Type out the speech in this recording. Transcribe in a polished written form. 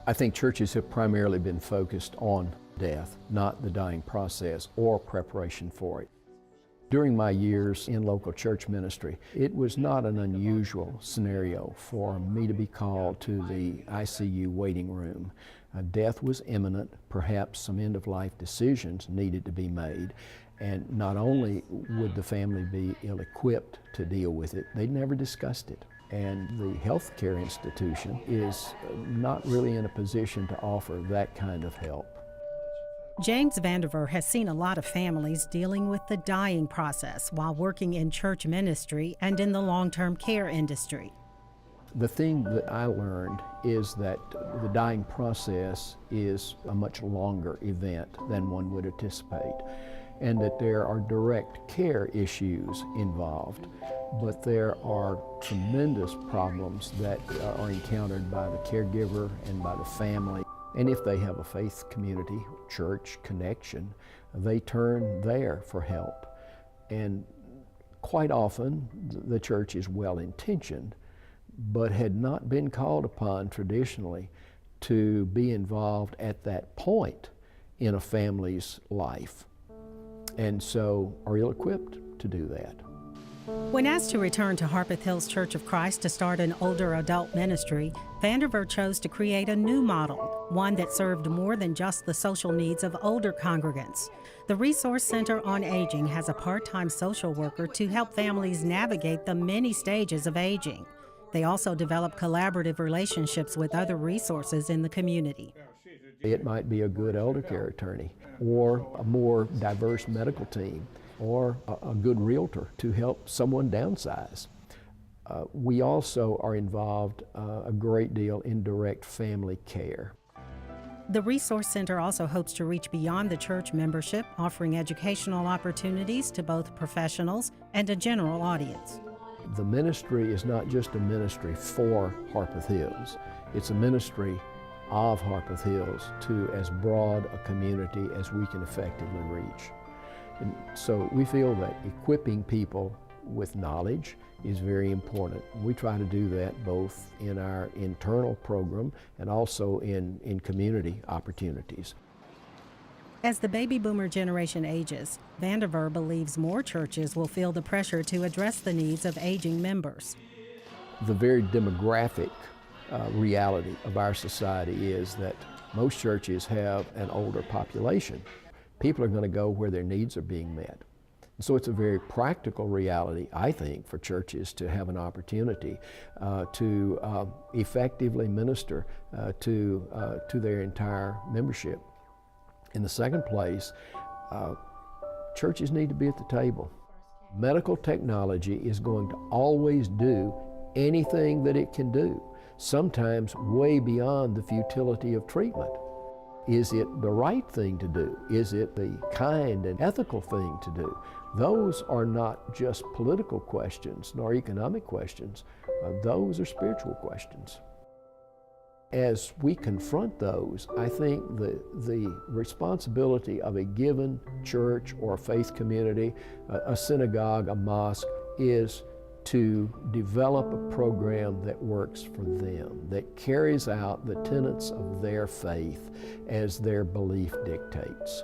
I think churches have primarily been focused on death, not the dying process or preparation for it. During my years in local church ministry, it was not an unusual scenario for me to be called to the ICU waiting room. Death was imminent, perhaps some end-of-life decisions needed to be made, and not only would the family be ill-equipped to deal with it, they'd never discussed it. And the healthcare institution is not really in a position to offer that kind of help. James Vandiver has seen a lot of families dealing with the dying process while working in church ministry and in the long-term care industry. The thing that I learned is that the dying process is a much longer event than one would anticipate, and that there are direct care issues involved, but there are tremendous problems that are encountered by the caregiver and by the family. And if they have a faith community, church connection, they turn there for help. And quite often, the church is well-intentioned, but had not been called upon traditionally to be involved at that point in a family's life, and so are ill-equipped to do that. When asked to return to Harpeth Hills Church of Christ to start an older adult ministry, Vandiver chose to create a new model, one that served more than just the social needs of older congregants. The Resource Center on Aging has a part-time social worker to help families navigate the many stages of aging. They also develop collaborative relationships with other resources in the community. It might be a good elder care attorney, or a more diverse medical team, or a good realtor to help someone downsize. We also are involved a great deal in direct family care. The Resource Center also hopes to reach beyond the church membership, offering educational opportunities to both professionals and a general audience. The ministry is not just a ministry for Harpeth Hills, it's a ministry of Harpeth Hills to as broad a community as we can effectively reach. And so we feel that equipping people with knowledge is very important. We try to do that both in our internal program and also in community opportunities. As the baby boomer generation ages, Vandiver believes more churches will feel the pressure to address the needs of aging members. The very demographic reality of our society is that most churches have an older population. People are going to go where their needs are being met. So it's a very practical reality, I think, for churches to have an opportunity to effectively minister to their entire membership. In the second place, churches need to be at the table. Medical technology is going to always do anything that it can do, sometimes way beyond the futility of treatment. Is it the right thing to do? Is it the kind and ethical thing to do? Those are not just political questions nor economic questions. Those are spiritual questions. As we confront those, I think the responsibility of a given church or a faith community, a synagogue, a mosque, is to develop a program that works for them, that carries out the tenets of their faith as their belief dictates.